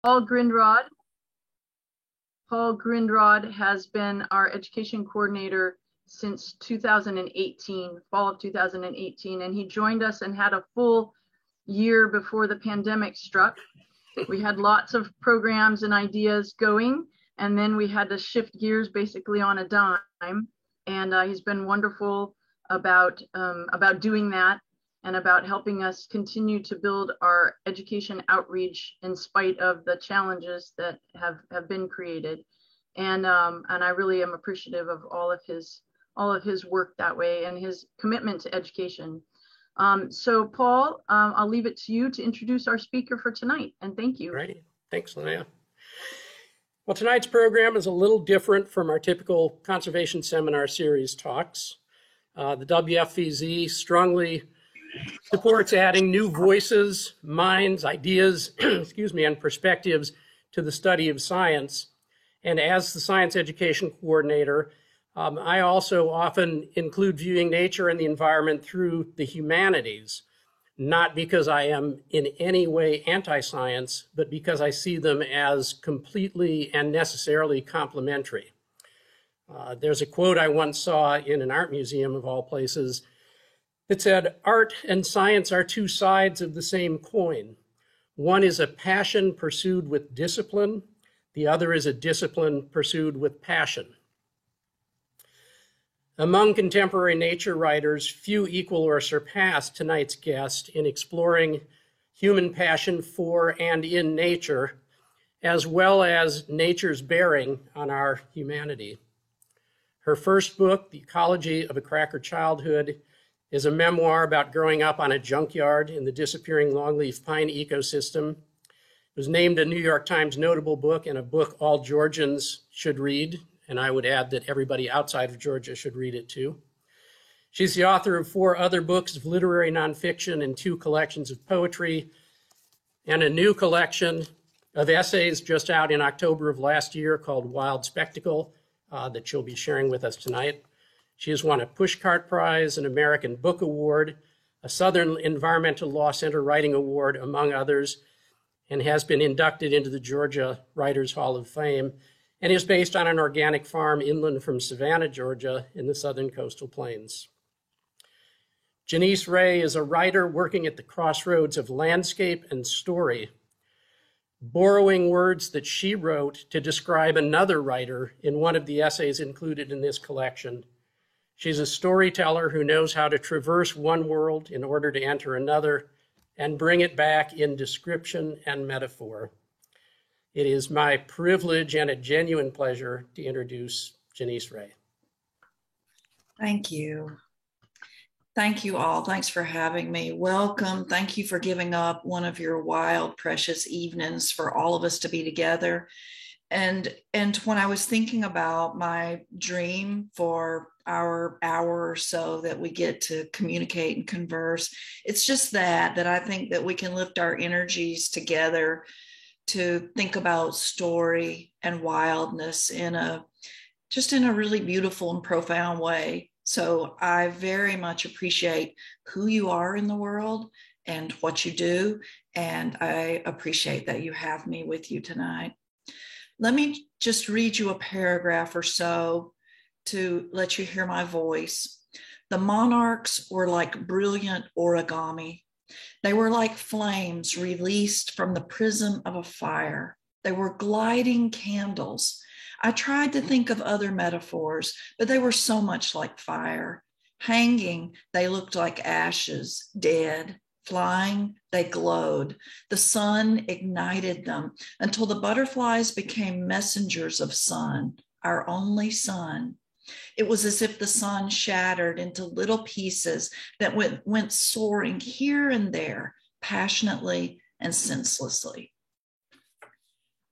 Paul Grindrod. Paul Grindrod has been our education coordinator since 2018, fall of 2018, and he joined us and had a full year before the pandemic struck. We had lots of programs and ideas going, and then we had to shift gears basically on a dime. And he's been wonderful about doing that and about helping us continue to build our education outreach in spite of the challenges that have been created. And I really am appreciative of all of his work that way and his commitment to education. So Paul, I'll leave it to you to introduce our speaker for tonight, and thank you. Right. Thanks, Linnea. Well, tonight's program is a little different from our typical conservation seminar series talks. The WFVZ strongly supports adding new voices, minds, ideas, and perspectives to the study of science. And as the science education coordinator, I also often include viewing nature and the environment through the humanities, not because I am in any way anti-science, but because I see them as completely and necessarily complementary. There's a quote I once saw in an art museum of all places that said, "Art and science are two sides of the same coin. One is a passion pursued with discipline. The other is a discipline pursued with passion." Among contemporary nature writers, few equal or surpass tonight's guest in exploring human passion for and in nature, as well as nature's bearing on our humanity. Her first book, The Ecology of a Cracker Childhood, is a memoir about growing up on a junkyard in the disappearing longleaf pine ecosystem. It was named a New York Times notable book and a book all Georgians should read. And I would add that everybody outside of Georgia should read it too. She's the author of 4 other books of literary nonfiction and 2 collections of poetry, and a new collection of essays just out in October of last year called Wild Spectacle that she'll be sharing with us tonight. She has won a Pushcart Prize, an American Book Award, a Southern Environmental Law Center Writing Award, among others, and has been inducted into the Georgia Writers Hall of Fame, and is based on an organic farm inland from Savannah, Georgia, in the southern coastal plains. Janice Ray is a writer working at the crossroads of landscape and story, borrowing words that she wrote to describe another writer in one of the essays included in this collection. She's a storyteller who knows how to traverse one world in order to enter another and bring it back in description and metaphor. It is my privilege and a genuine pleasure to introduce Janice Ray. Thank you. Thank you all. Thanks for having me. Welcome. Thank you for giving up one of your wild, precious evenings for all of us to be together. And when I was thinking about my dream for our hour or so that we get to communicate and converse, it's just that I think that we can lift our energies together to think about story and wildness in a really beautiful and profound way. So I very much appreciate who you are in the world and what you do. And I appreciate that you have me with you tonight. Let me just read you a paragraph or so to let you hear my voice. The monarchs were like brilliant origami. They were like flames released from the prism of a fire. They were gliding candles. I tried to think of other metaphors, but they were so much like fire. Hanging, they looked like ashes, dead. Flying, they glowed. The sun ignited them until the butterflies became messengers of sun, our only sun. It was as if the sun shattered into little pieces that went soaring here and there, passionately and senselessly.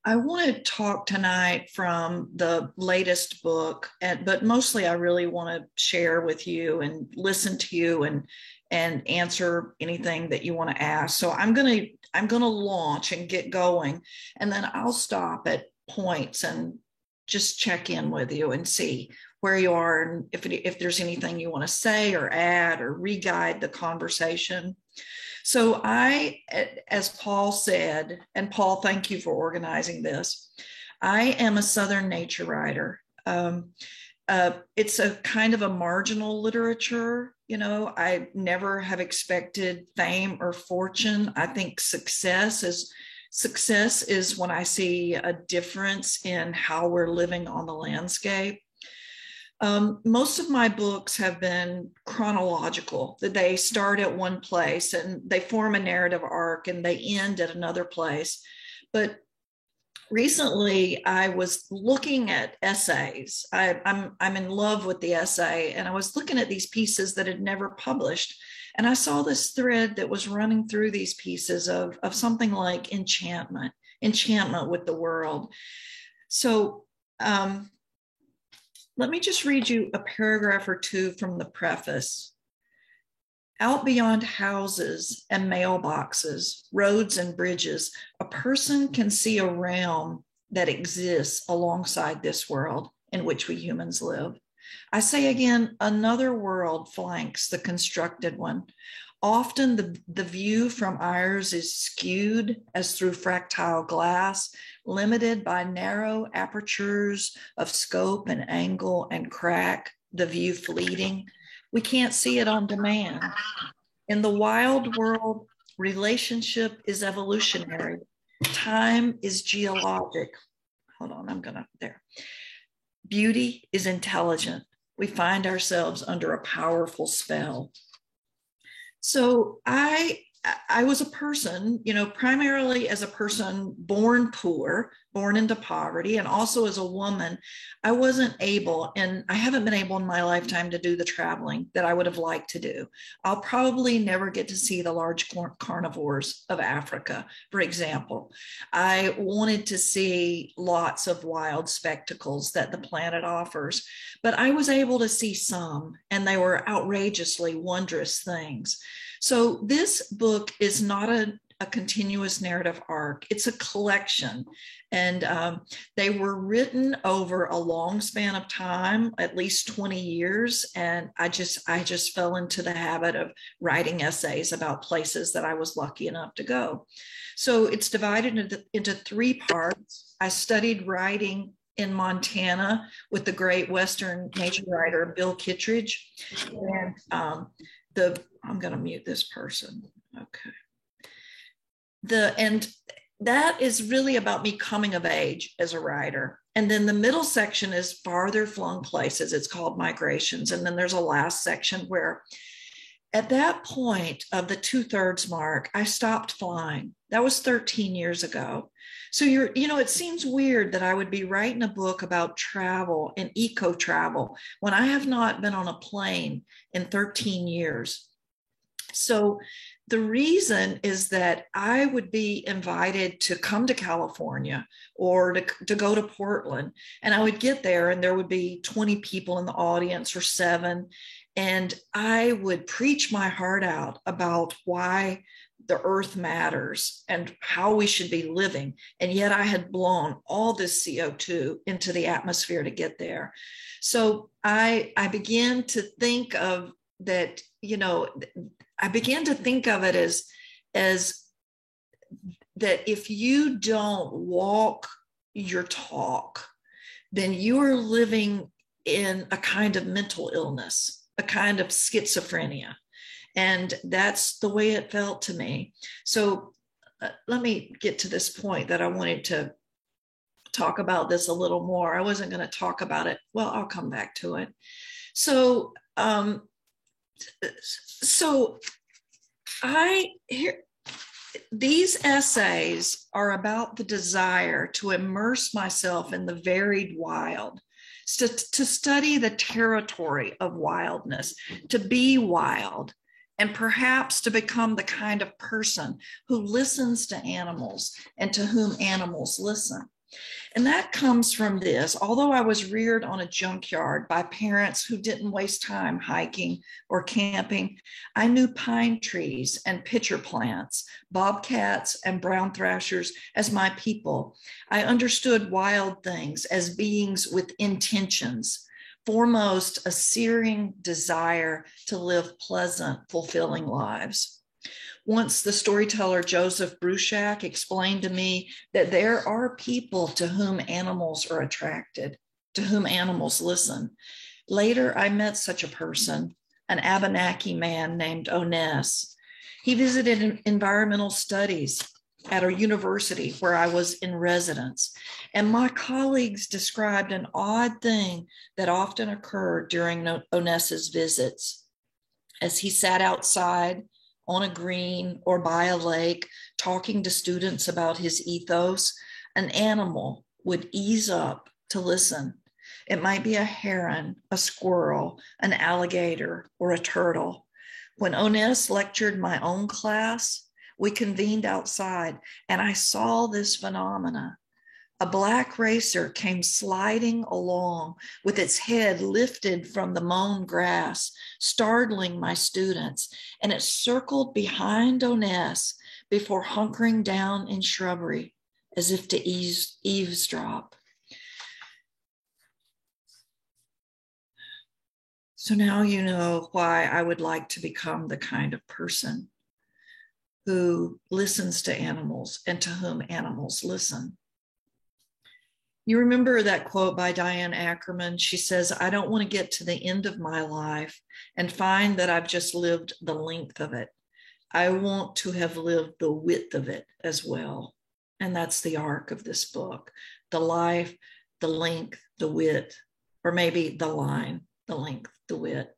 I want to talk tonight from the latest book, but mostly I really want to share with you and listen to you and answer anything that you want to ask. So I'm going to launch and get going, and then I'll stop at points and just check in with you and see where you are and if there's anything you want to say or add or re-guide the conversation. So I, as Paul said, and Paul, thank you for organizing this, I am a Southern nature writer. It's a kind of a marginal literature. You know, I never have expected fame or fortune. I think success is when I see a difference in how we're living on the landscape. Most of my books have been chronological, that they start at one place and they form a narrative arc and they end at another place. But recently I was looking at essays. I'm in love with the essay, and I was looking at these pieces that had never published. And I saw this thread that was running through these pieces of something like enchantment with the world. So let me just read you a paragraph or two from the preface. Out beyond houses and mailboxes, roads and bridges, a person can see a realm that exists alongside this world in which we humans live. I say again, another world flanks the constructed one. Often the view from ours is skewed as through fractile glass, limited by narrow apertures of scope and angle and crack, the view fleeting. We can't see it on demand. In the wild world, relationship is evolutionary. Time is geologic. Hold on, there. Beauty is intelligent. We find ourselves under a powerful spell. So I was a person, you know, primarily as a person born poor, born into poverty, and also as a woman. I wasn't able, and I haven't been able in my lifetime to do the traveling that I would have liked to do. I'll probably never get to see the large carnivores of Africa, for example. I wanted to see lots of wild spectacles that the planet offers, but I was able to see some, and they were outrageously wondrous things. So this book is not a continuous narrative arc. It's a collection. And they were written over a long span of time, at least 20 years. And I just fell into the habit of writing essays about places that I was lucky enough to go. So it's divided into three parts. I studied writing in Montana with the great Western nature writer, Bill Kittredge. And I'm going to mute this person. Okay. And that is really about me coming of age as a writer. And then the middle section is farther flung places. It's called Migrations. And then there's a last section where at that point of the 2/3 mark, I stopped flying. That was 13 years ago. So it seems weird that I would be writing a book about travel and eco travel when I have not been on a plane in 13 years. So the reason is that I would be invited to come to California or to go to Portland, and I would get there and there would be 20 people in the audience or 7. And I would preach my heart out about why the earth matters and how we should be living. And yet I had blown all this CO2 into the atmosphere to get there. So I began to think of that, I began to think of it as that if you don't walk your talk, then you are living in a kind of mental illness, a kind of schizophrenia. And that's the way it felt to me. So let me get to this point that I wanted to talk about this a little more. I wasn't going to talk about it. Well, I'll come back to it. So these essays are about the desire to immerse myself in the varied wild, to study the territory of wildness, to be wild, and perhaps to become the kind of person who listens to animals and to whom animals listen. And that comes from this. Although I was reared on a junkyard by parents who didn't waste time hiking or camping, I knew pine trees and pitcher plants, bobcats and brown thrashers as my people. I understood wild things as beings with intentions, foremost a searing desire to live pleasant, fulfilling lives. Once the storyteller Joseph Bruchac explained to me that there are people to whom animals are attracted, to whom animals listen. Later, I met such a person, an Abenaki man named Oness. He visited environmental studies at a university where I was in residence, and my colleagues described an odd thing that often occurred during Oness's visits. As he sat outside on a green or by a lake talking to students about his ethos, an animal would ease up to listen. It might be a heron, a squirrel, an alligator, or a turtle. When Oness lectured my own class, we convened outside and I saw this phenomena. A black racer came sliding along with its head lifted from the mown grass, startling my students, and it circled behind Oness before hunkering down in shrubbery as if to eavesdrop. So now you know why I would like to become the kind of person who listens to animals and to whom animals listen. You remember that quote by Diane Ackerman? She says, I don't want to get to the end of my life and find that I've just lived the length of it. I want to have lived the width of it as well. And that's the arc of this book, the life, the length, the width, or maybe the line, the length, the width.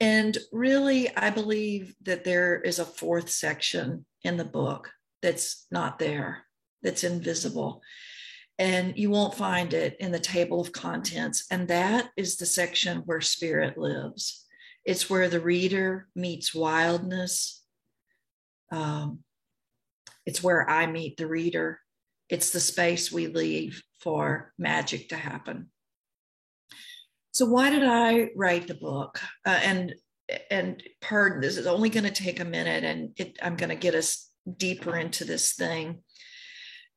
And really, I believe that there is a fourth section in the book that's not there, that's invisible. And you won't find it in the table of contents. And that is the section where spirit lives. It's where the reader meets wildness. It's where I meet the reader. It's the space we leave for magic to happen. So why did I write the book? And pardon, this is only going to take a minute, and I'm going to get us deeper into this thing.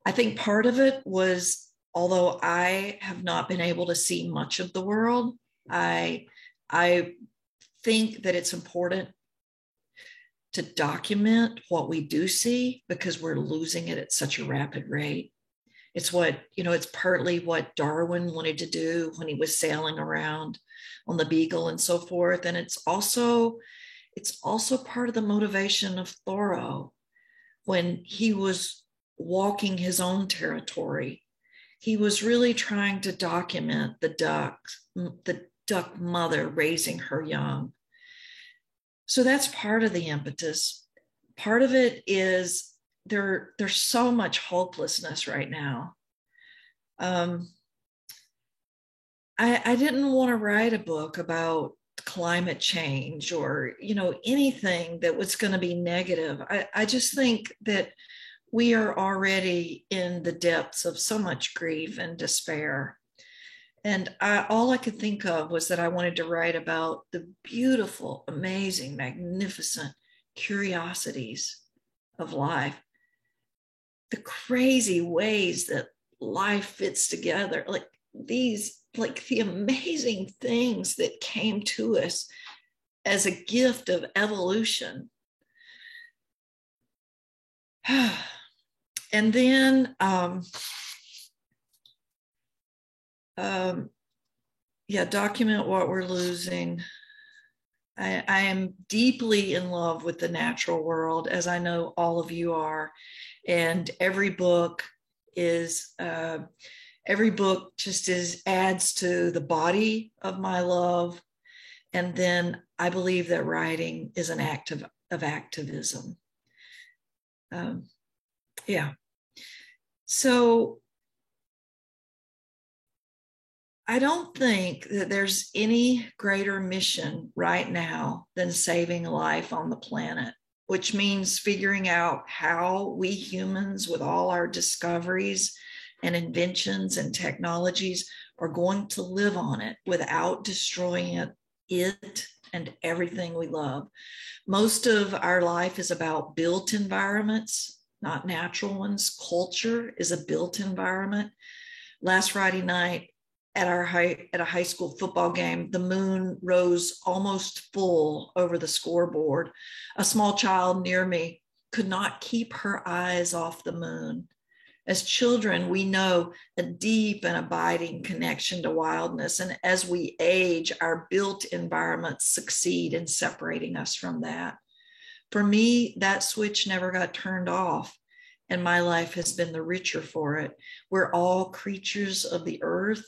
I think part of it was, although I have not been able to see much of the world, I think that it's important to document what we do see because we're losing it at such a rapid rate. It's it's partly what Darwin wanted to do when he was sailing around on the Beagle and so forth. And it's also part of the motivation of Thoreau when he was walking his own territory. He was really trying to document the duck mother raising her young. So that's part of the impetus. Part of it is there's so much hopelessness right now. I didn't want to write a book about climate change or, anything that was going to be negative. I just think that we are already in the depths of so much grief and despair. And all I could think of was that I wanted to write about the beautiful, amazing, magnificent curiosities of life, the crazy ways that life fits together, like the amazing things that came to us as a gift of evolution. And then, document what we're losing. I am deeply in love with the natural world, as I know all of you are. And every book just adds to the body of my love. And then I believe that writing is an act of activism. So I don't think that there's any greater mission right now than saving life on the planet, which means figuring out how we humans, with all our discoveries and inventions and technologies, are going to live on it without destroying it and everything we love. Most of our life is about built environments, not natural ones. Culture is a built environment. Last Friday night, at a high school football game, the moon rose almost full over the scoreboard. A small child near me could not keep her eyes off the moon. As children, we know a deep and abiding connection to wildness. And as we age, our built environments succeed in separating us from that. For me, that switch never got turned off, and my life has been the richer for it. We're all creatures of the earth,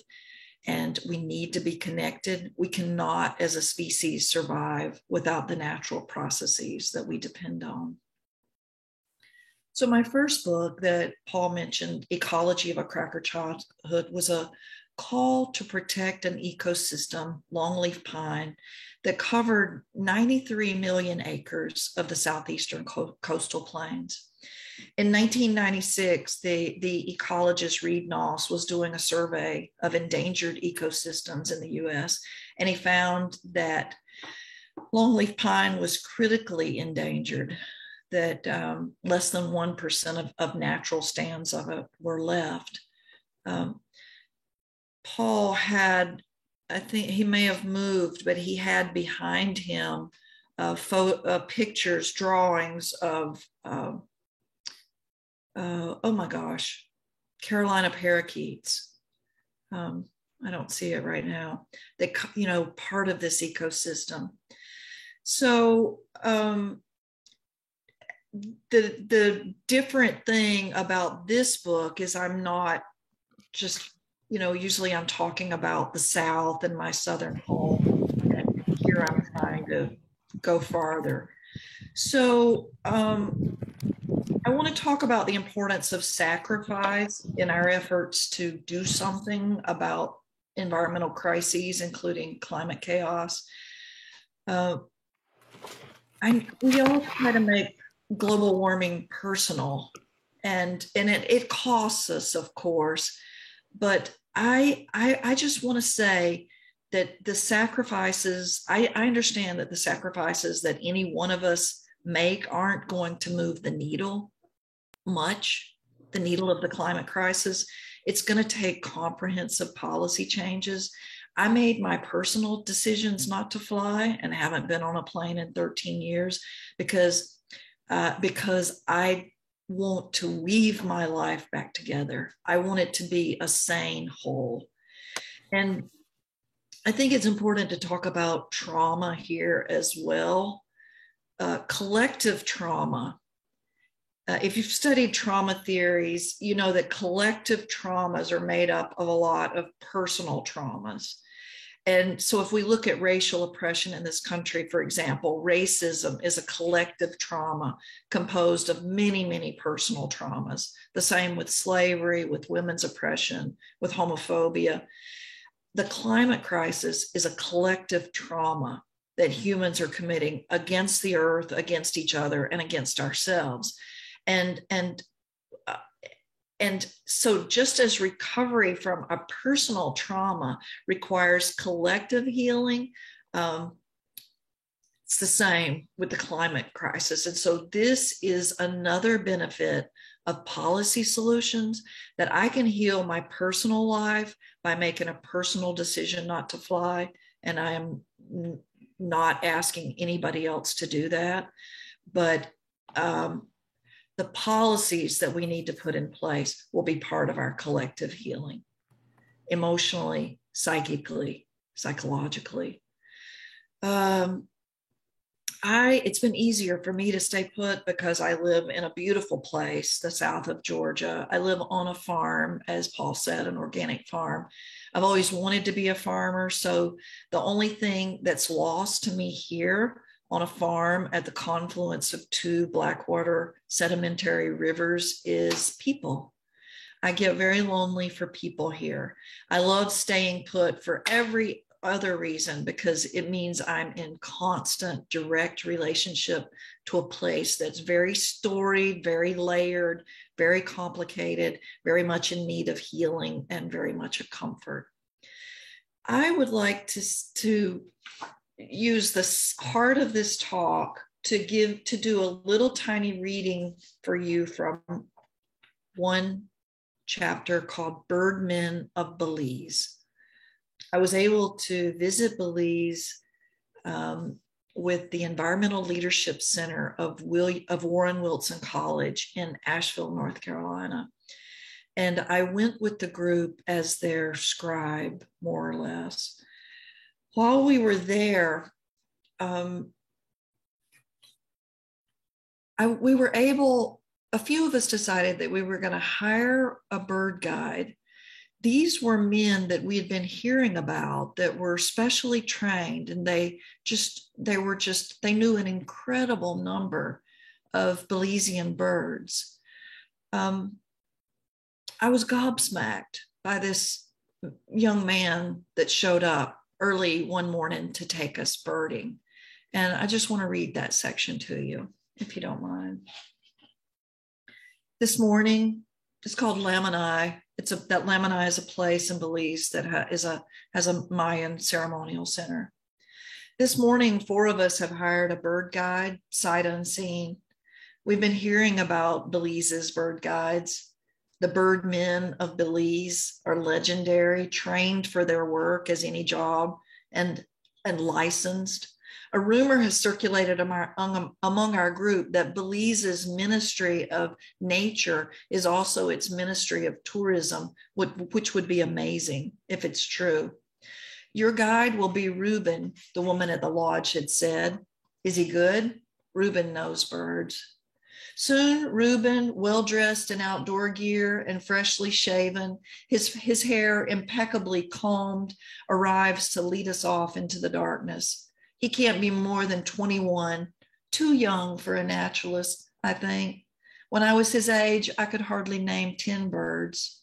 and we need to be connected. We cannot, as a species, survive without the natural processes that we depend on. So my first book that Paul mentioned, Ecology of a Cracker Childhood, was a call to protect an ecosystem, longleaf pine, that covered 93 million acres of the southeastern coastal plains. In 1996, the ecologist Reed Noss was doing a survey of endangered ecosystems in the US, and he found that longleaf pine was critically endangered, that less than 1% of natural stands of it were left. Paul had, I think he may have moved, but he had behind him pictures, drawings of, oh my gosh, Carolina parakeets. I don't see it right now. That, you know, part of this ecosystem. So the different thing about this book is I'm not just, you know, usually I'm talking about the South and my Southern home, and here I'm trying to go farther. So I want to talk about the importance of sacrifice in our efforts to do something about environmental crises, including climate chaos. We all try to make global warming personal, and it costs us, of course, but I just want to say that the sacrifices, I understand that the sacrifices that any one of us make aren't going to move the needle much, the needle of the climate crisis. It's going to take comprehensive policy changes. I made my personal decisions not to fly and haven't been on a plane in 13 years because I want to weave my life back together. I want it to be a sane whole. And I think it's important to talk about trauma here as well. Collective trauma. If you've studied trauma theories, you know that collective traumas are made up of a lot of personal traumas. And so if we look at racial oppression in this country, for example, racism is a collective trauma composed of many, many personal traumas. The same with slavery, with women's oppression, with homophobia. The climate crisis is a collective trauma that humans are committing against the earth, against each other, and against ourselves. And so just as recovery from a personal trauma requires collective healing, it's the same with the climate crisis. And so this is another benefit of policy solutions, that I can heal my personal life by making a personal decision not to fly. And I am not asking anybody else to do that. But the policies that we need to put in place will be part of our collective healing, emotionally, psychically, psychologically. It's been easier for me to stay put because I live in a beautiful place, the south of Georgia. I live on a farm, as Paul said, an organic farm. I've always wanted to be a farmer. So the only thing that's lost to me here on a farm at the confluence of two Blackwater sedimentary rivers is people. I get very lonely for people here. I love staying put for every other reason because it means I'm in constant direct relationship to a place that's very storied, very layered, very complicated, very much in need of healing and very much a comfort. I would like to use the heart of this talk to do a little tiny reading for you from one chapter called Birdmen of Belize. I was able to visit Belize with the Environmental Leadership Center of Warren Wilson College in Asheville, North Carolina. And I went with the group as their scribe, more or less. While we were there, we were able, a few of us decided that we were going to hire a bird guide. These were men that we had been hearing about that were specially trained, and they knew an incredible number of Belizean birds. I was gobsmacked by this young man that showed up early one morning to take us birding. And I just want to read that section to you, if you don't mind. This morning, it's called Lamanai. That Lamanai is a place in Belize that has a Mayan ceremonial center. This morning, 4 of us have hired a bird guide, sight unseen. We've been hearing about Belize's bird guides. The birdmen of Belize are legendary, trained for their work as any job, and licensed. A rumor has circulated among our group that Belize's Ministry of Nature is also its Ministry of Tourism, which would be amazing if it's true. Your guide will be Reuben, the woman at the lodge had said. Is he good? Reuben knows birds. Soon, Reuben, well-dressed in outdoor gear and freshly shaven, his hair impeccably combed, arrives to lead us off into the darkness. He can't be more than 21, too young for a naturalist, I think. When I was his age, I could hardly name 10 birds.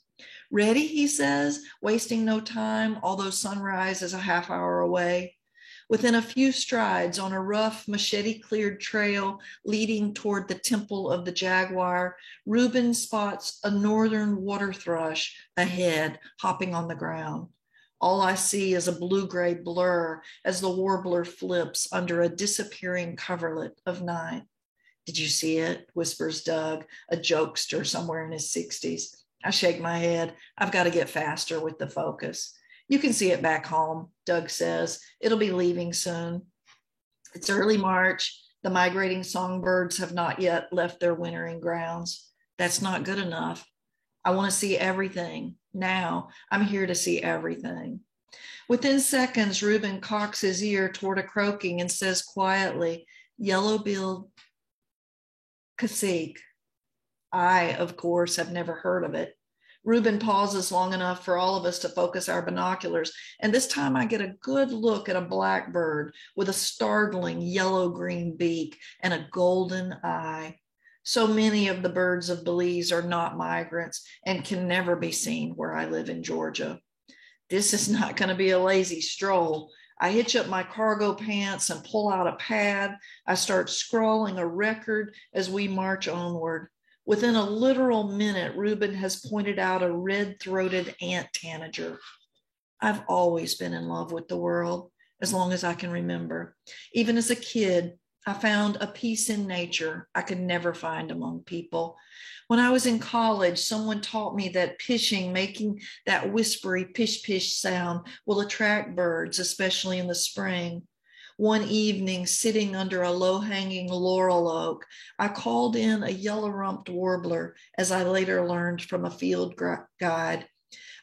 Ready, he says, wasting no time, although sunrise is a half hour away. Within a few strides on a rough machete-cleared trail leading toward the Temple of the Jaguar, Reuben spots a northern water thrush ahead, hopping on the ground. All I see is a blue-gray blur as the warbler flips under a disappearing coverlet of night. Did you see it? Whispers Doug, a jokester somewhere in his 60s. I shake my head. I've got to get faster with the focus. You can see it back home, Doug says. It'll be leaving soon. It's early March. The migrating songbirds have not yet left their wintering grounds. That's not good enough. I want to see everything. Now, I'm here to see everything. Within seconds, Reuben cocks his ear toward a croaking and says quietly, yellow-billed cacique. I, of course, have never heard of it. Reuben pauses long enough for all of us to focus our binoculars, and this time I get a good look at a blackbird with a startling yellow-green beak and a golden eye. So many of the birds of Belize are not migrants and can never be seen where I live in Georgia. This is not going to be a lazy stroll. I hitch up my cargo pants and pull out a pad. I start scrawling a record as we march onward. Within a literal minute, Reuben has pointed out a red-throated ant tanager. I've always been in love with the world, as long as I can remember. Even as a kid, I found a peace in nature I could never find among people. When I was in college, someone taught me that pishing, making that whispery pish-pish sound, will attract birds, especially in the spring. One evening, sitting under a low-hanging laurel oak, I called in a yellow-rumped warbler, as I later learned from a field guide.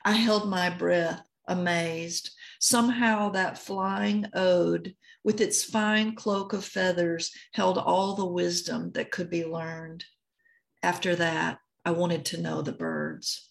I held my breath, amazed. Somehow that flying ode, with its fine cloak of feathers, held all the wisdom that could be learned. After that, I wanted to know the birds.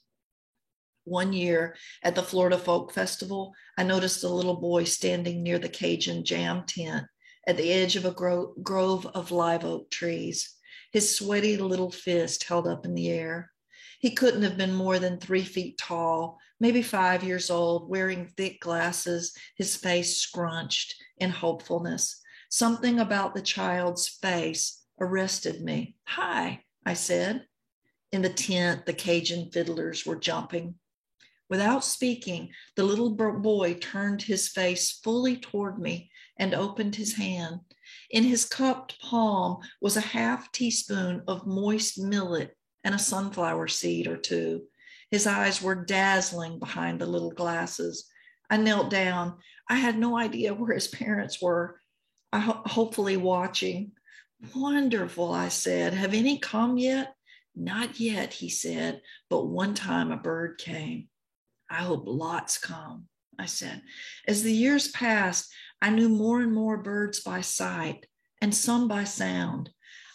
One year at the Florida Folk Festival, I noticed a little boy standing near the Cajun jam tent at the edge of a grove of live oak trees, his sweaty little fist held up in the air. He couldn't have been more than 3 feet tall, maybe 5 years old, wearing thick glasses, his face scrunched in hopefulness. Something about the child's face arrested me. Hi, I said. In the tent, the Cajun fiddlers were jumping. Without speaking, the little boy turned his face fully toward me and opened his hand. In his cupped palm was a half teaspoon of moist millet and a sunflower seed or two. His eyes were dazzling behind the little glasses. I knelt down. I had no idea where his parents were, hopefully watching. Wonderful, I said. Have any come yet? Not yet, he said, but one time a bird came. I hope lots come, I said. As the years passed, I knew more and more birds by sight and some by sound.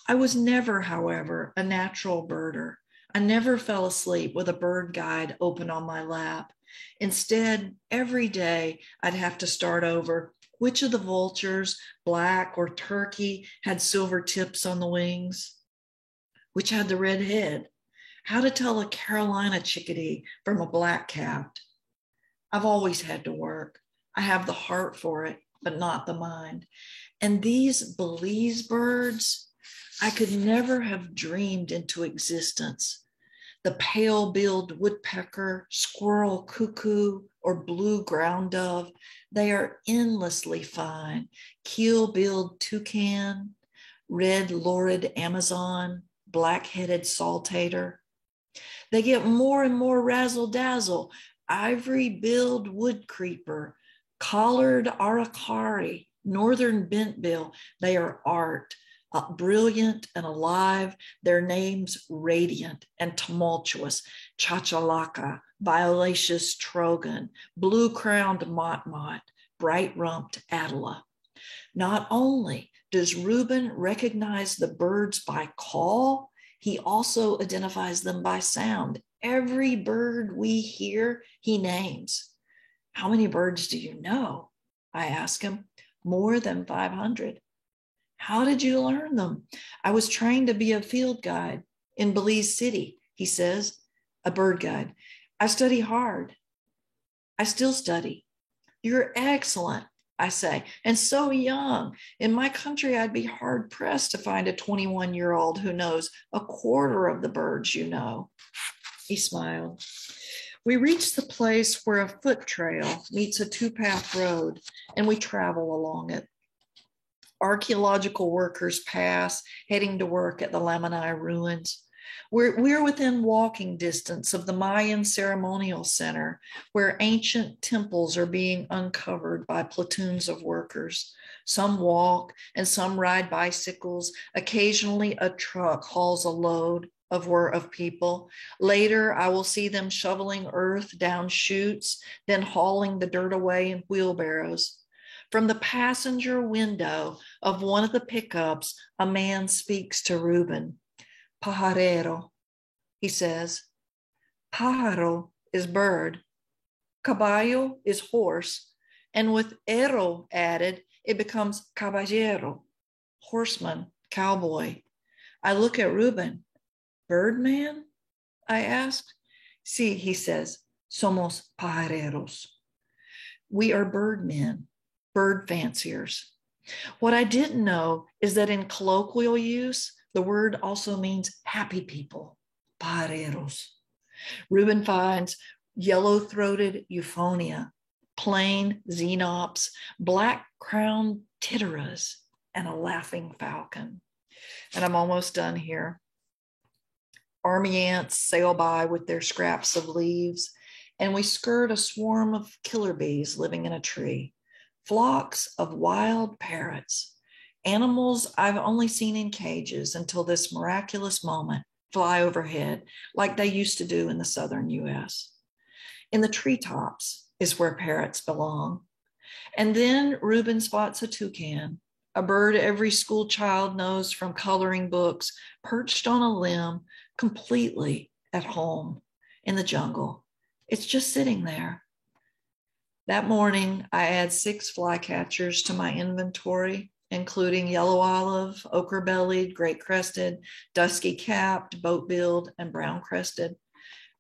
I was never, however, a natural birder. I never fell asleep with a bird guide open on my lap. Instead, every day I'd have to start over. Which of the vultures, black or turkey, had silver tips on the wings? Which had the red head? How to tell a Carolina chickadee from a black-capped? I've always had to work. I have the heart for it, but not the mind. And these Belize birds, I could never have dreamed into existence. The pale-billed woodpecker, squirrel cuckoo, or blue ground dove, they are endlessly fine. Keel-billed toucan, red lurid Amazon, black-headed saltator. They get more and more razzle-dazzle. Ivory-billed wood creeper, collared aracari, northern bentbill, they are art. Brilliant and alive, their names radiant and tumultuous. Chachalaca, violaceous trogon, blue-crowned motmot, bright-rumped attila. Not only does Reuben recognize the birds by call, he also identifies them by sound. Every bird we hear, he names. How many birds do you know? I ask him. More than 500. How did you learn them? I was trained to be a field guide in Belize City, he says, a bird guide. I study hard. I still study. You're excellent, I say, and so young. In my country, I'd be hard pressed to find a 21-year-old who knows a quarter of the birds you know. He smiled. We reach the place where a foot trail meets a two-path road, and we travel along it. Archaeological workers pass, heading to work at the Lamanai ruins. We're within walking distance of the Mayan ceremonial center, where ancient temples are being uncovered by platoons of workers. Some walk and some ride bicycles. Occasionally a truck hauls a load of people. Later, I will see them shoveling earth down chutes, then hauling the dirt away in wheelbarrows. From the passenger window of one of the pickups, a man speaks to Reuben. Pajarero, he says. Pájaro is bird. Caballo is horse. And with ero added, it becomes caballero, horseman, cowboy. I look at Reuben. Birdman? I asked. Sí, he says. Somos pajareros. We are birdmen. Bird fanciers. What I didn't know is that in colloquial use, the word also means happy people, pajareros. Reuben finds yellow-throated euphonia, plain xenops, black-crowned titteras, and a laughing falcon. And I'm almost done here. Army ants sail by with their scraps of leaves, and we skirt a swarm of killer bees living in a tree. Flocks of wild parrots, animals I've only seen in cages until this miraculous moment, fly overhead like they used to do in the southern US. In the treetops is where parrots belong. And then Reuben spots a toucan, a bird every school child knows from coloring books, perched on a limb, completely at home in the jungle. It's just sitting there. That morning, I add 6 flycatchers to my inventory, including yellow olive, ochre-bellied, great-crested, dusky-capped, boat-billed, and brown-crested.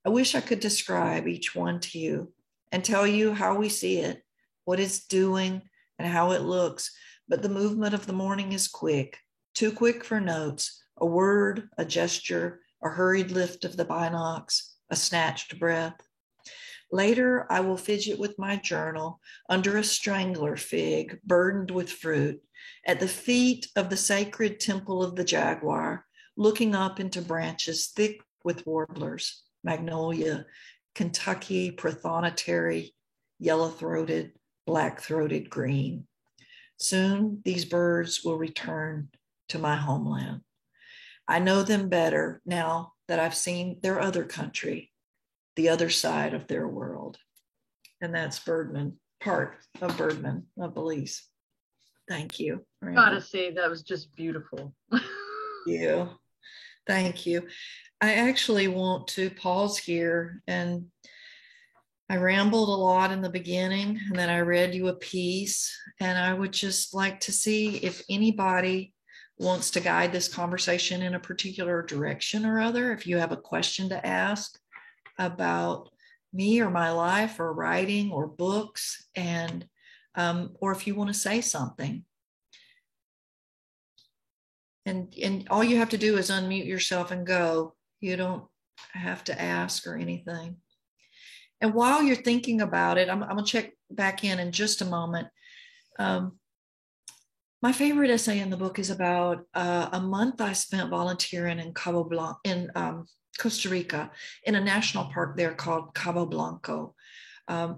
I wish I could describe each one to you and tell you how we see it, what it's doing, and how it looks, but the movement of the morning is quick, too quick for notes, a word, a gesture, a hurried lift of the binocs, a snatched breath. Later, I will fidget with my journal under a strangler fig burdened with fruit at the feet of the sacred temple of the jaguar, looking up into branches thick with warblers, magnolia, Kentucky prothonotary, yellow-throated, black-throated green. Soon these birds will return to my homeland. I know them better now that I've seen their other country, the other side of their world. And that's Birdman, part of Birdman of Belize. Thank you. Gotta say, that was just beautiful. Thank you. I actually want to pause here, and I rambled a lot in the beginning, and then I read you a piece, and I would just like to see if anybody wants to guide this conversation in a particular direction or other. If you have a question to ask about me or my life or writing or books, and or if you want to say something. And all you have to do is unmute yourself and go. You don't have to ask or anything. And while you're thinking about it, I'm going to check back in just a moment. My favorite essay in the book is about a month I spent volunteering in Cabo Blanco, in Costa Rica, in a national park there called Cabo Blanco,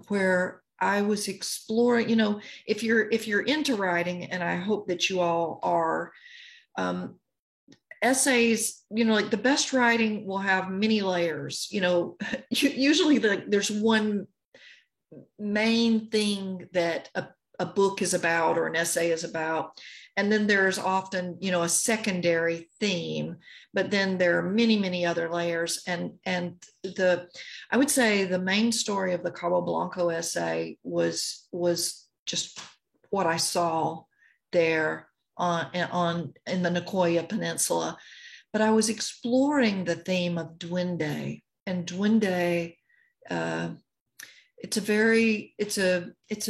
where I was exploring. You know, if you're into writing, and I hope that you all are, essays, you know, like the best writing will have many layers. You know, usually there's one main thing that a book is about or an essay is about, and then there's often, you know, a secondary theme, but then there are many other layers. And I would say the main story of the Cabo Blanco essay was just what I saw there in the Nicoya Peninsula. But I was exploring the theme of duende, and duende, it's a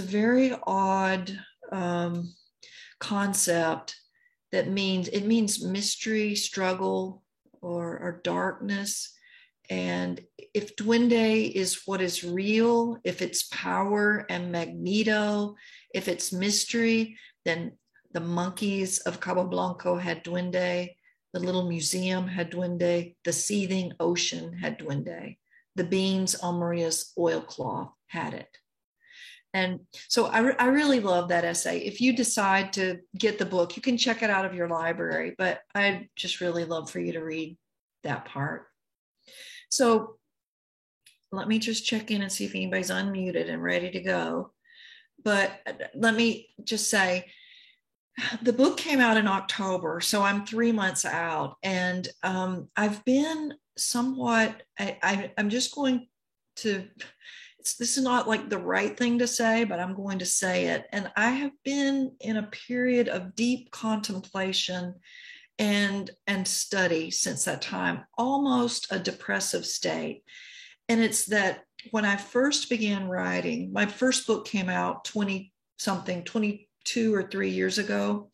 very odd concept that means mystery, struggle, or darkness. And if duende is what is real, if it's power and Magneto, if it's mystery, then the monkeys of Cabo Blanco had duende, the little museum had duende, the seething ocean had duende, the beans on Maria's oilcloth had it. And so I really love that essay. If you decide to get the book, you can check it out of your library, but I'd just really love for you to read that part. So let me just check in and see if anybody's unmuted and ready to go. But let me just say, the book came out in October, so I'm 3 months out, and I've been somewhat, I'm just going to, this is not like the right thing to say, but I'm going to say it. And I have been in a period of deep contemplation and study since that time, almost a depressive state. And it's that when I first began writing, my first book came out 22 or 3 years ago.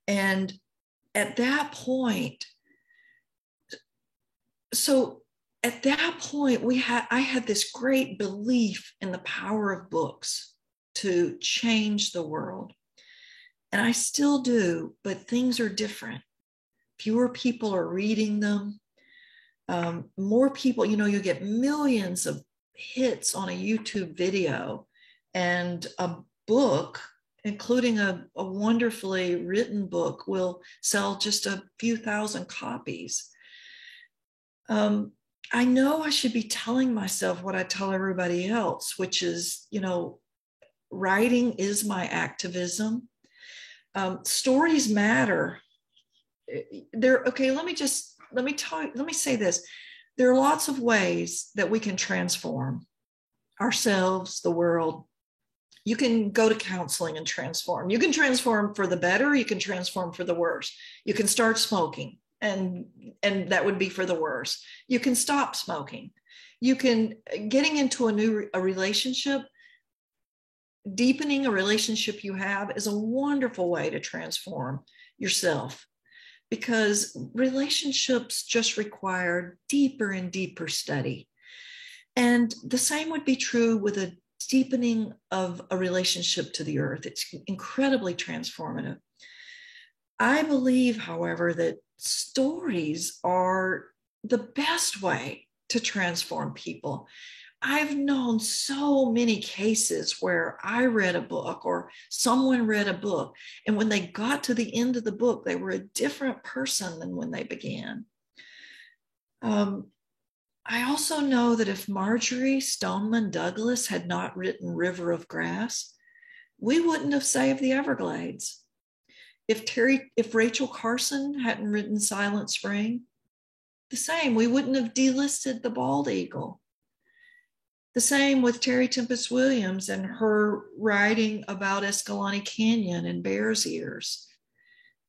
And at that point, I had this great belief in the power of books to change the world. And I still do, but things are different. Fewer people are reading them. More people, you know, you get millions of hits on a YouTube video, and a book, including a wonderfully written book, will sell just a few thousand copies. I know I should be telling myself what I tell everybody else, which is, you know, writing is my activism. Stories matter. Okay, let me say this. There are lots of ways that we can transform ourselves, the world. You can go to counseling and transform. You can transform for the better. You can transform for the worse. You can start smoking, and that would be for the worse. You can stop smoking. You can, getting into a relationship, deepening a relationship you have is a wonderful way to transform yourself, because relationships just require deeper and deeper study. And the same would be true with a deepening of a relationship to the earth. It's incredibly transformative. I believe, however, that stories are the best way to transform people. I've known so many cases where I read a book or someone read a book, and when they got to the end of the book, they were a different person than when they began. I also know that if Marjory Stoneman Douglas had not written River of Grass, we wouldn't have saved the Everglades. If Rachel Carson hadn't written Silent Spring, the same, we wouldn't have delisted the bald eagle. The same with Terry Tempest Williams and her writing about Escalante Canyon and Bears Ears.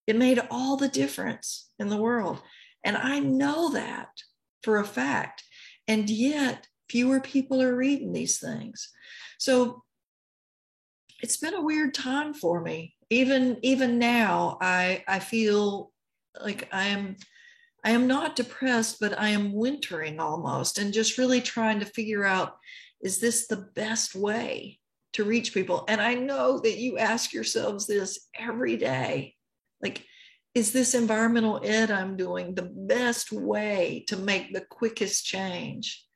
It made all the difference in the world. And I know that for a fact. And yet fewer people are reading these things. So it's been a weird time for me. Even now, I feel like I am not depressed, but I am wintering almost, and just really trying to figure out, is this the best way to reach people? And I know that you ask yourselves this every day. Like, is this environmental ed I'm doing the best way to make the quickest change?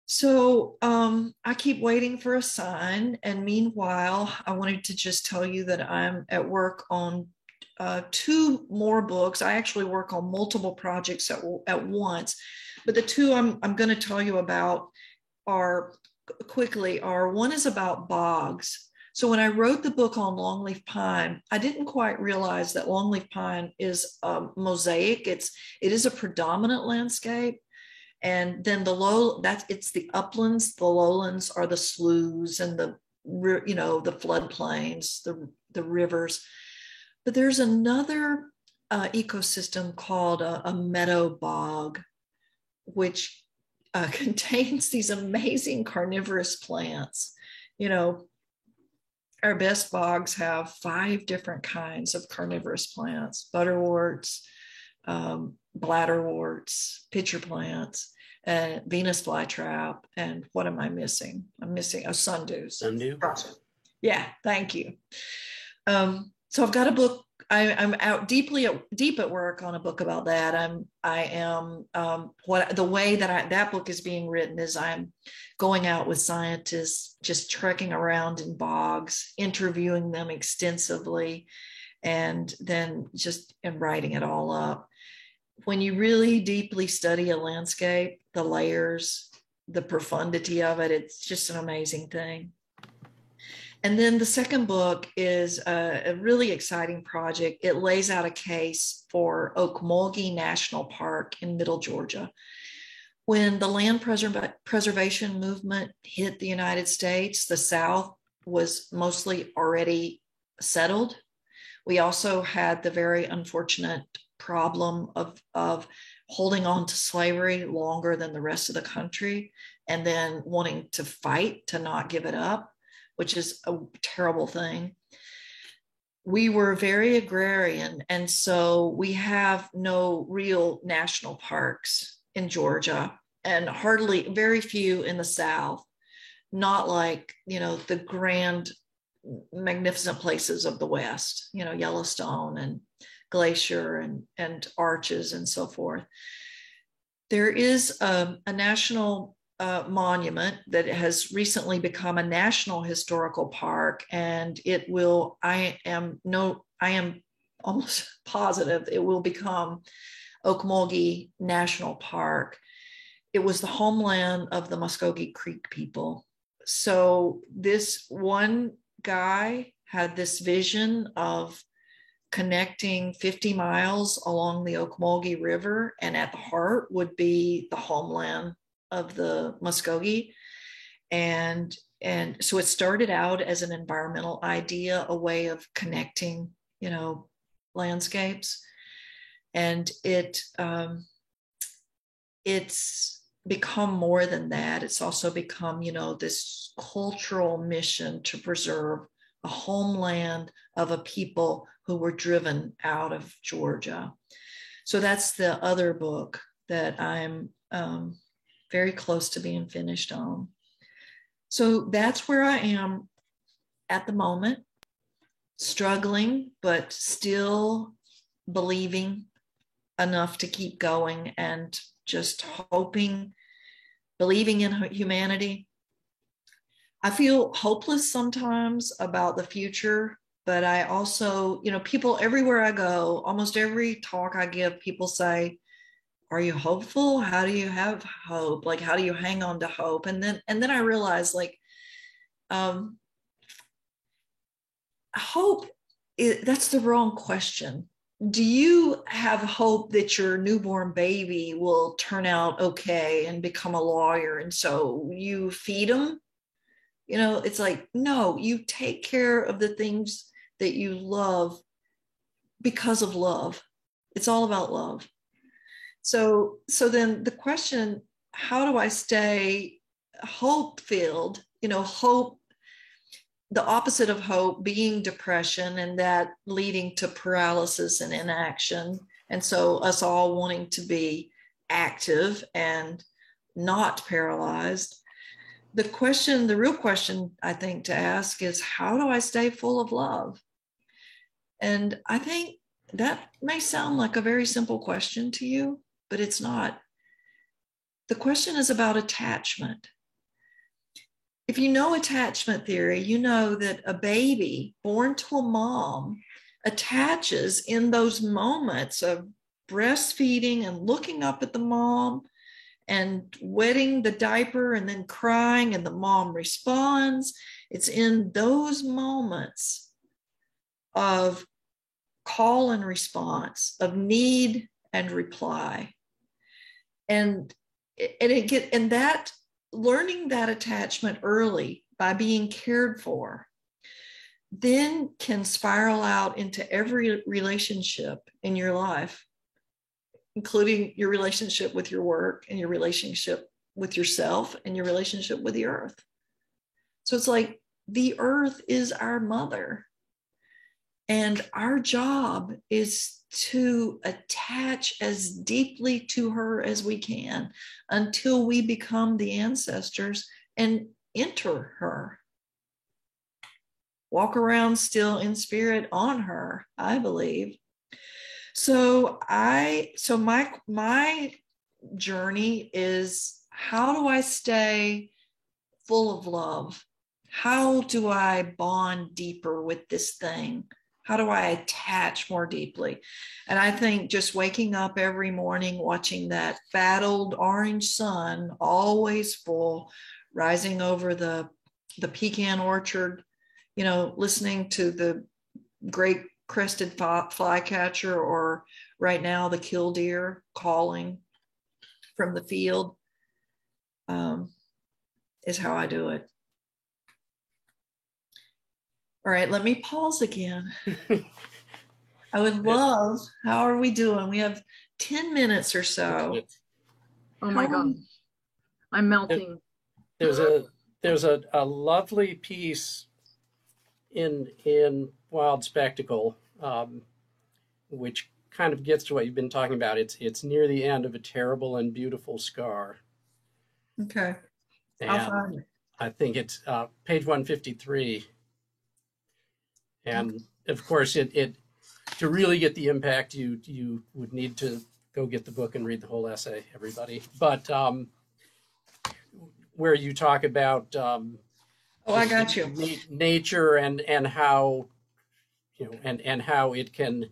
So I keep waiting for a sign. And meanwhile, I wanted to just tell you that I'm at work on 2 more books. I actually work on multiple projects at once, but the 2 I'm going to tell you about are one is about bogs. So when I wrote the book on longleaf pine, I didn't quite realize that longleaf pine is a mosaic. It is a predominant landscape. And then it's the uplands, the lowlands are the sloughs and the floodplains, the rivers. But there's another ecosystem called a meadow bog, which contains these amazing carnivorous plants. Our best bogs have 5 different kinds of carnivorous plants: butterworts, bladderworts, pitcher plants, Venus flytrap, and what am I missing? I'm missing sundew. Sundew. Yeah, thank you. So I've got a book. I'm out deep at work on a book about that. The way that book is being written is I'm going out with scientists, just trekking around in bogs, interviewing them extensively, and then writing it all up. When you really deeply study a landscape, the layers, the profundity of it, it's just an amazing thing. And then the second book is a really exciting project. It lays out a case for Ocmulgee National Park in Middle Georgia. When the land preservation movement hit the United States, the South was mostly already settled. We also had the very unfortunate problem of holding on to slavery longer than the rest of the country, and then wanting to fight to not give it up, which is a terrible thing. We were very agrarian, and so we have no real national parks in Georgia, and very few in the South, not like, the grand, magnificent places of the West, Yellowstone and Glacier and Arches and so forth. There is a national monument that has recently become a national historical park, and I am almost positive it will become Ocmulgee National Park. It was the homeland of the Muskogee Creek people. So this one guy had this vision of connecting 50 miles along the Ocmulgee River, and at the heart would be the homeland of the Muskogee. And so it started out as an environmental idea, a way of connecting, landscapes. And it's become more than that. It's also become, this cultural mission to preserve a homeland of a people who were driven out of Georgia. So that's the other book that I'm very close to being finished on. So that's where I am at the moment, struggling, but still believing enough to keep going, and just hoping believing in humanity. I feel hopeless sometimes about the future, but I also, people everywhere I go, almost every talk I give, people say, are you hopeful? How do you have hope? Like, how do you hang on to hope? And then I realized, like, hope, that's the wrong question. Do you have hope that your newborn baby will turn out okay and become a lawyer, and so you feed them? It's like, no, you take care of the things that you love because of love. It's all about love. So then the question, how do I stay hope filled? Hope, the opposite of hope being depression, and that leading to paralysis and inaction. And so us all wanting to be active and not paralyzed. The real question I think to ask is, how do I stay full of love? And I think that may sound like a very simple question to you, but it's not. The question is about attachment. If you know attachment theory, you know that a baby born to a mom attaches in those moments of breastfeeding and looking up at the mom and wetting the diaper and then crying, and the mom responds. It's in those moments of call and response, of need and reply. And that learning that attachment early by being cared for then can spiral out into every relationship in your life, including your relationship with your work and your relationship with yourself and your relationship with the earth. So it's like the earth is our mother, and our job is to attach as deeply to her as we can until we become the ancestors and enter her. Walk around still in spirit on her, I believe. So my journey is, how do I stay full of love? How do I bond deeper with this thing? How do I attach more deeply? And I think just waking up every morning, watching that fat old orange sun, always full, rising over the pecan orchard, listening to the great crested flycatcher, or right now the killdeer calling from the field, is how I do it. All right, let me pause again. I would love, how are we doing? We have 10 minutes or so. Oh my God, I'm melting. There's a lovely piece in Wild Spectacle, which kind of gets to what you've been talking about. It's near the end of A Terrible and Beautiful Scar. Okay, and I'll find it. I think it's page 153. And of course, it to really get the impact, you would need to go get the book and read the whole essay, everybody. But where you talk about I got you. Nature and how and how it can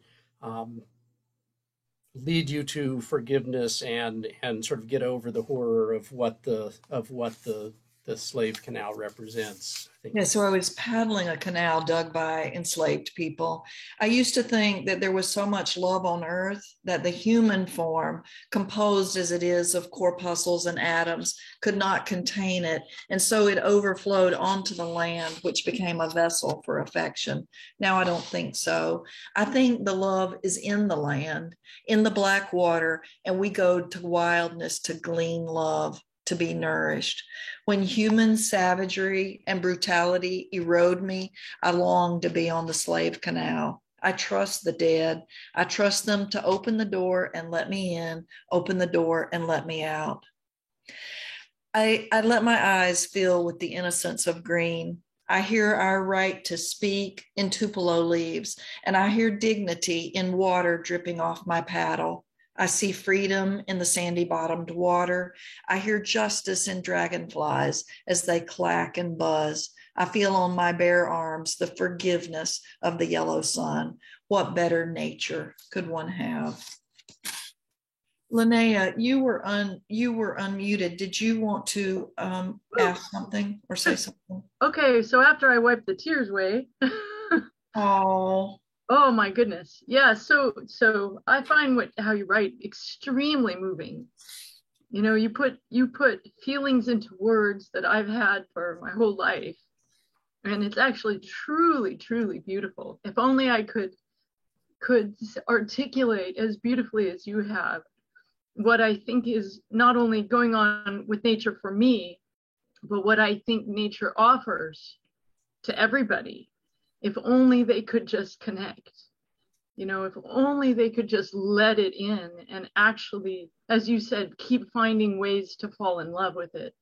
lead you to forgiveness and sort of get over the horror of what the slave canal represents. I think. Yeah, so I was paddling a canal dug by enslaved people. I used to think that there was so much love on earth that the human form, composed as it is of corpuscles and atoms, could not contain it. And so it overflowed onto the land, which became a vessel for affection. Now I don't think so. I think the love is in the land, in the black water, and we go to wildness to glean love, to be nourished. When human savagery and brutality erode me, I long to be on the slave canal. I trust the dead. I trust them to open the door and let me in, open the door and let me out. I let my eyes fill with the innocence of green. I hear our right to speak in tupelo leaves, and I hear dignity in water dripping off my paddle. I see freedom in the sandy bottomed water. I hear justice in dragonflies as they clack and buzz. I feel on my bare arms the forgiveness of the yellow sun. What better nature could one have? Linnea, you were unmuted. Did you want to ask something or say something? Okay, so after I wipe the tears away, Oh, oh my goodness. Yeah, so I find how you write extremely moving. You know, you put feelings into words that I've had for my whole life. And it's actually truly, truly beautiful. If only I could articulate as beautifully as you have what I think is not only going on with nature for me, but what I think nature offers to everybody. If only they could just connect, you know, if only they could just let it in and actually, as you said, keep finding ways to fall in love with it,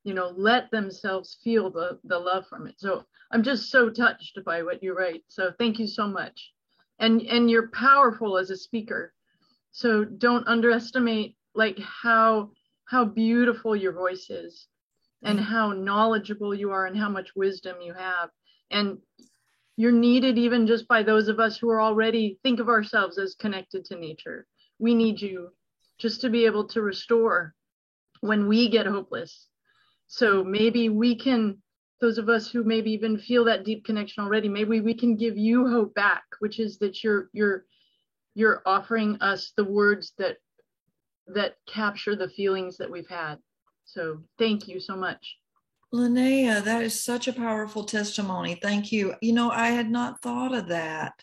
you know, let themselves feel the love from it. So I'm just so touched by what you write. So thank you so much. And you're powerful as a speaker. So don't underestimate like how beautiful your voice is and how knowledgeable you are and how much wisdom you have. And you're needed even just by those of us who are already think of ourselves as connected to nature. We need you just to be able to restore when we get hopeless. So maybe we can, those of us who maybe even feel that deep connection already, maybe we can give you hope back, which is that you're offering us the words that capture the feelings that we've had. So thank you so much. Linnea, that is such a powerful testimony. Thank you. You know, I had not thought of that.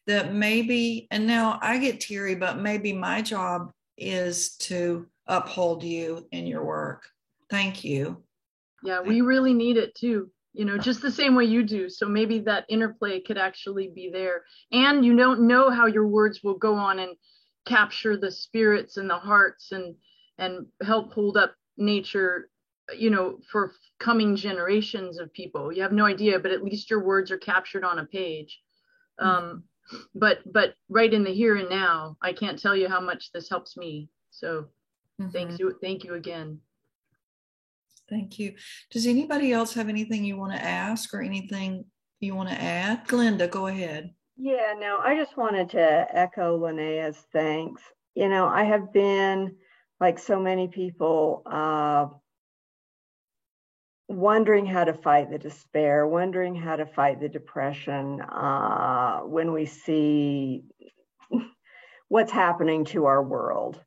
That maybe, and now I get teary, but maybe my job is to uphold you in your work. Thank you. Yeah, we really need it too, you know, just the same way you do. So maybe that interplay could actually be there. And you don't know how your words will go on and capture the spirits and the hearts and help hold up nature, you know, for coming generations of people. You have no idea, but at least your words are captured on a page. But right in the here and now, I can't tell you how much this helps me. So thank you again. Thank you. Does anybody else have anything you want to ask or anything you want to add? Glenda, go ahead. Yeah, no, I just wanted to echo Linnea's thanks. You know, I have been, like so many people, wondering how to fight the despair, wondering how to fight the depression when we see what's happening to our world.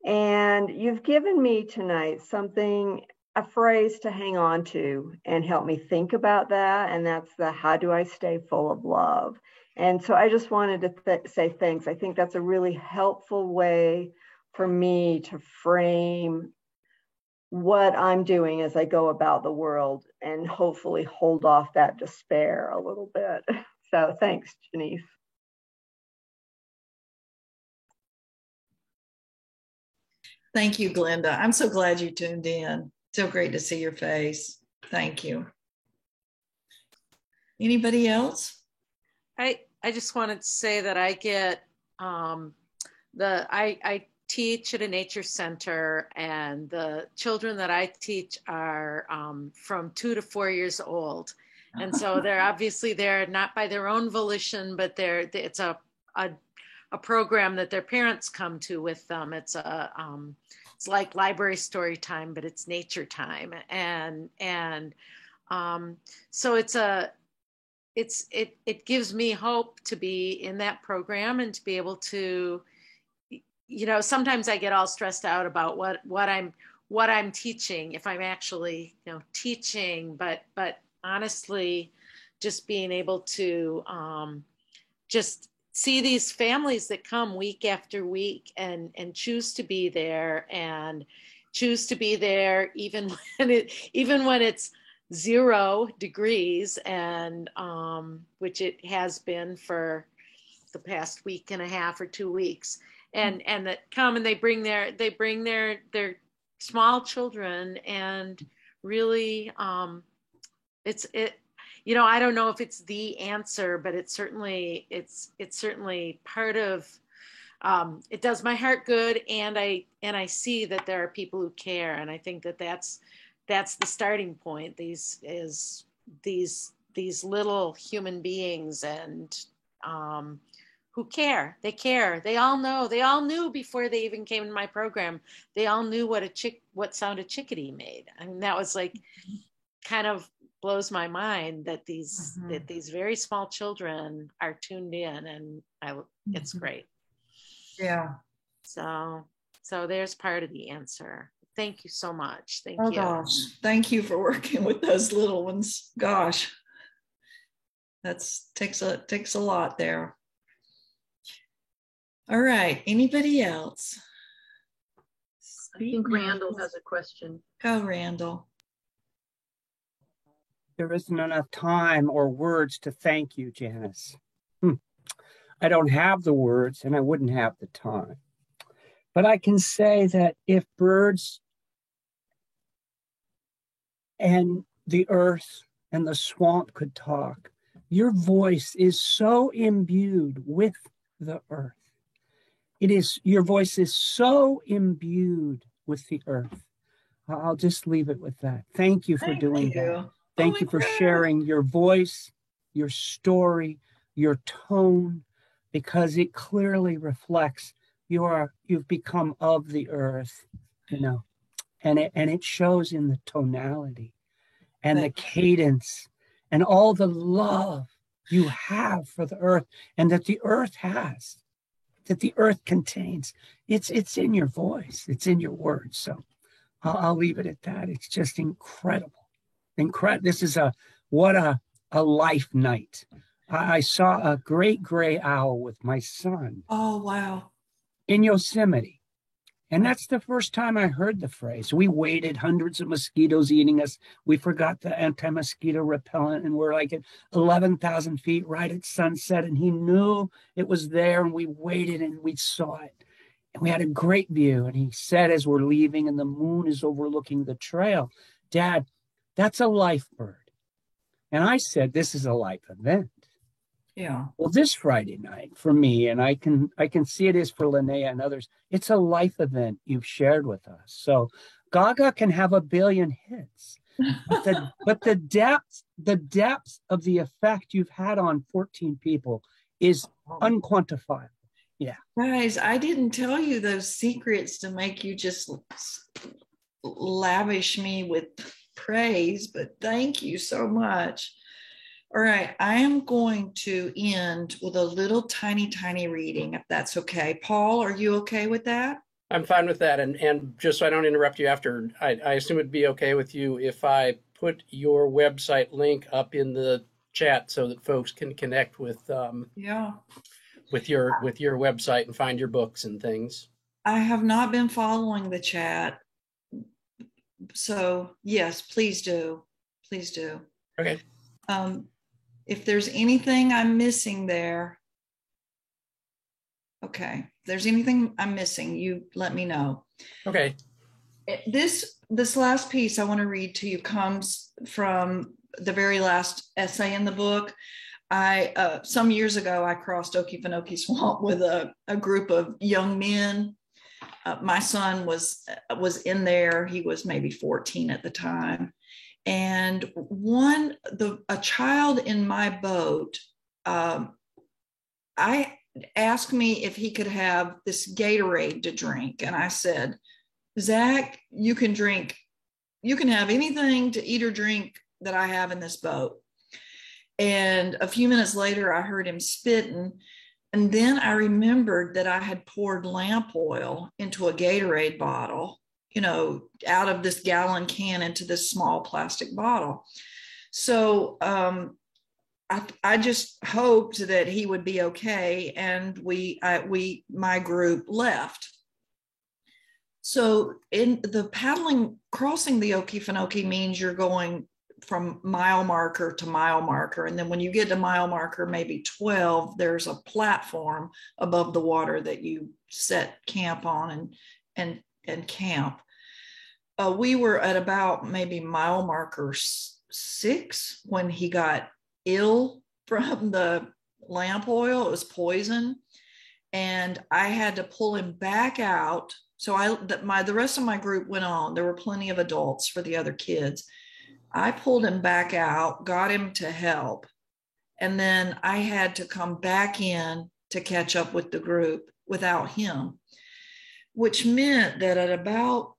And you've given me tonight something, a phrase to hang on to and help me think about that. And that's how do I stay full of love? And so I just wanted to say thanks. I think that's a really helpful way for me to frame what I'm doing as I go about the world and hopefully hold off that despair a little bit. So thanks, Janice. Thank you, Glenda. I'm so glad you tuned in. So great to see your face. Thank you. Anybody else? I just wanted to say that I get I teach at a nature center, and the children that I teach are from 2 to 4 years old, and so they're obviously there not by their own volition, but it's a program that their parents come to with them. It's like library story time, but it's nature time, and so it gives me hope to be in that program and to be able to, you know, sometimes I get all stressed out about what I'm teaching, if I'm actually, you know, teaching, but honestly, just being able to just see these families that come week after week and choose to be there and choose to be there even when it's 0 degrees, and which it has been for the past week and a half or 2 weeks, and that come and they bring their small children, and really you know, I don't know if it's the answer, but it's certainly part of it does my heart good, and I see that there are people who care, and I think that that's the starting point. These little human beings, and who care. They care. They all know. They all knew before they even came in my program. They all knew what sound a chickadee made. I mean, that was like kind of blows my mind that these very small children are tuned in, and it's great. Yeah. So there's part of the answer. Thank you so much. Thank you. Gosh, thank you for working with those little ones. Gosh, takes a lot there. All right. Anybody else? I think Randall has a question. Go, Randall. There isn't enough time or words to thank you, Janice. I don't have the words and I wouldn't have the time. But I can say that if birds and the earth and the swamp could talk, your voice is so imbued with the earth. Your voice is so imbued with the earth. I'll just leave it with that. Thank you for doing that. Thank you for sharing your voice, your story, your tone, because it clearly reflects you've become of the earth, and it shows in the tonality and the cadence and all the love you have for the earth, and that the earth has, that the earth contains. It's in your voice, it's in your words. So I'll leave it at that. It's just incredible. This is what a life night. I saw a great gray owl with my son. Oh, wow. In Yosemite. And that's the first time I heard the phrase. We waited, hundreds of mosquitoes eating us. We forgot the anti-mosquito repellent, and we're like at 11,000 feet right at sunset. And he knew it was there, and we waited and we saw it. And we had a great view. And he said, as we're leaving and the moon is overlooking the trail, Dad, that's a life bird. And I said, this is a life event. Yeah. Well, this Friday night for me, and I can see it is for Linnea and others, it's a life event you've shared with us. So Gaga can have 1 billion hits, but the depth of the effect you've had on 14 people is unquantifiable. Yeah. Guys, I didn't tell you those secrets to make you just lavish me with praise, but thank you so much. All right, I am going to end with a little tiny reading, if that's okay. Paul, are you okay with that? I'm fine with that. And just so I don't interrupt you after, I assume it'd be okay with you if I put your website link up in the chat so that folks can connect with with your website and find your books and things. I have not been following the chat. So yes, please do. Please do. Okay. If there's anything I'm missing there, okay. If there's anything I'm missing, you let me know. Okay. This last piece I want to read to you comes from the very last essay in the book. Some years ago, I crossed Okefenokee Swamp with a group of young men. My son was in there. He was maybe 14 at the time. And a child in my boat, I asked me if he could have this Gatorade to drink. And I said, Zach, you can have anything to eat or drink that I have in this boat. And a few minutes later, I heard him spitting. And then I remembered that I had poured lamp oil into a Gatorade bottle, out of this gallon can into this small plastic bottle. So I just hoped that he would be okay. And my group left. So in the paddling, crossing the Okefenokee means you're going from mile marker to mile marker. And then when you get to mile marker, maybe 12, there's a platform above the water that you set camp on and camp. We were at about maybe mile marker 6 when he got ill from the lamp oil. It was poison. and I had to pull him back out. So the rest of my group went on. There were plenty of adults for the other kids. I pulled him back out, got him to help, and then I had to come back in to catch up with the group without him, which meant that at about,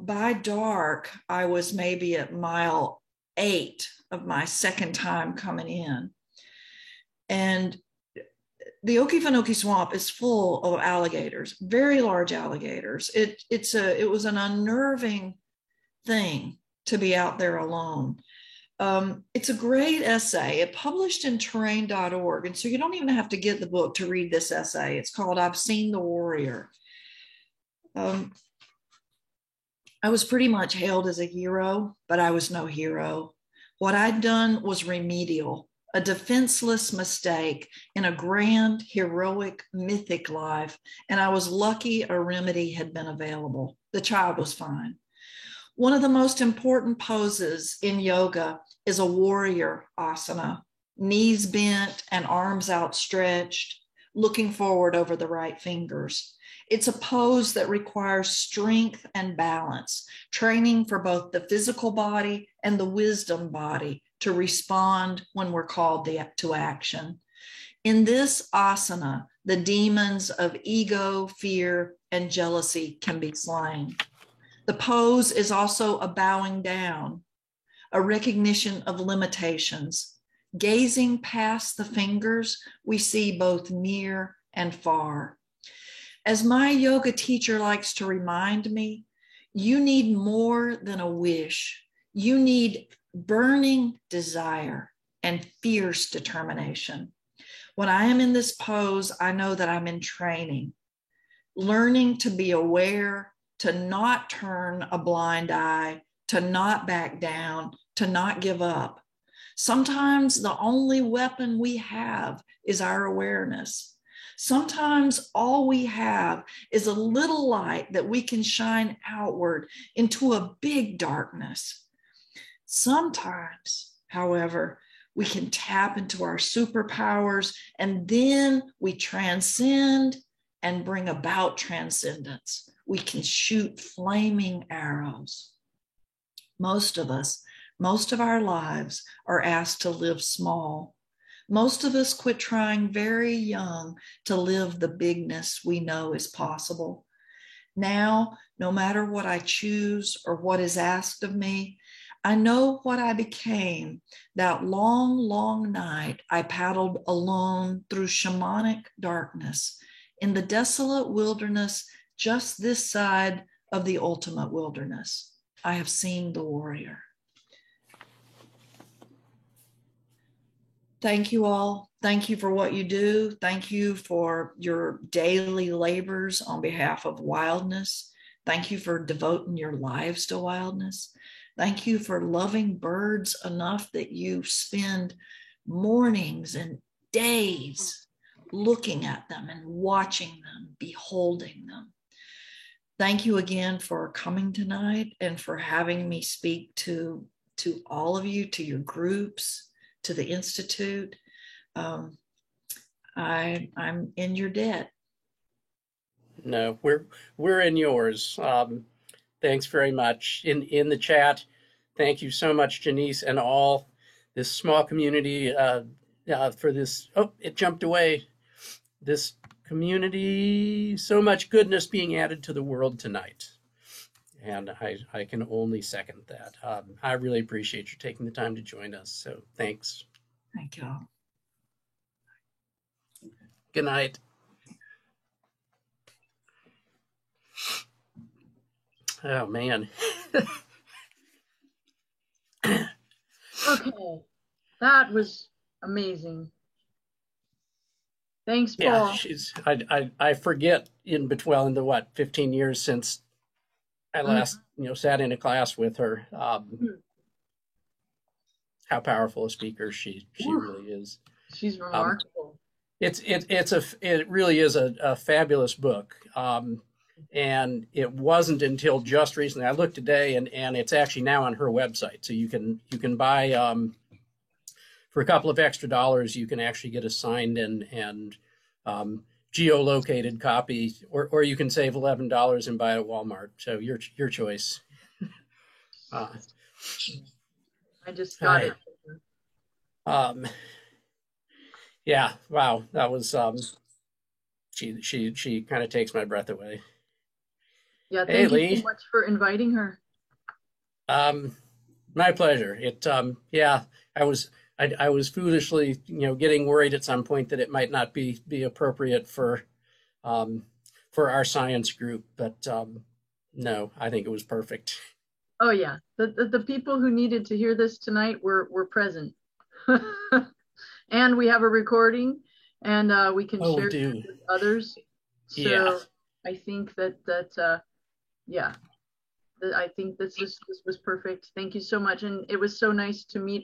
by dark, I was maybe at mile 8 of my second time coming in. And the Okefenokee Swamp is full of alligators, very large alligators. It was an unnerving thing to be out there alone. It's a great essay. It published in terrain.org. And so you don't even have to get the book to read this essay. It's called I've Seen the Warrior. I was pretty much hailed as a hero, but I was no hero. What I'd done was remedial, a defenseless mistake in a grand, heroic, mythic life. And I was lucky a remedy had been available. The child was fine. One of the most important poses in yoga is a warrior asana, knees bent and arms outstretched, looking forward over the right fingers. It's a pose that requires strength and balance, training for both the physical body and the wisdom body to respond when we're called to action. In this asana, the demons of ego, fear, and jealousy can be slain. The pose is also a bowing down, a recognition of limitations. Gazing past the fingers, we see both near and far. As my yoga teacher likes to remind me, you need more than a wish. You need burning desire and fierce determination. When I am in this pose, I know that I'm in training, learning to be aware, to not turn a blind eye, to not back down, to not give up. Sometimes the only weapon we have is our awareness. Sometimes all we have is a little light that we can shine outward into a big darkness. Sometimes, however, we can tap into our superpowers, and then we transcend and bring about transcendence. We can shoot flaming arrows. Most of us, most of our lives are asked to live small. Most of us quit trying very young to live the bigness we know is possible. Now, no matter what I choose or what is asked of me, I know what I became that long, long night I paddled alone through shamanic darkness in the desolate wilderness just this side of the ultimate wilderness. I have seen the warrior. Thank you all. Thank you for what you do. Thank you for your daily labors on behalf of wildness. Thank you for devoting your lives to wildness. Thank you for loving birds enough that you spend mornings and days looking at them and watching them, beholding them. Thank you again for coming tonight and for having me speak to all of you, to your groups, to the Institute. I'm in your debt. No, we're in yours. Thanks very much. In the chat, thank you so much, Janice, and all this small community for this. Oh, it jumped away. This community, so much goodness being added to the world tonight. And I can only second that. I really appreciate you taking the time to join us. So thanks. Thank you all. Good night. Oh, man. Okay, that was amazing. Thanks, Paul. Yeah, I forget in the 15 years since I last sat in a class with her, how powerful a speaker she really is. She's remarkable. It really is a fabulous book. And it wasn't until just recently, I looked today and it's actually now on her website. So you can buy, for a couple of extra dollars, you can actually get a signed and geolocated copy, or you can save $11 and buy it at Walmart. So your choice. I just got it. Yeah, wow, that was she kind of takes my breath away. Yeah, Hey, thank you Lee. so much for inviting her. My pleasure. Yeah, I was foolishly, getting worried at some point that it might not be appropriate for our science group, but no, I think it was perfect. Oh yeah, the people who needed to hear this tonight were present, and we have a recording, and we can share it with others. So yeah. I think that yeah, I think this was perfect. Thank you so much, and it was so nice to meet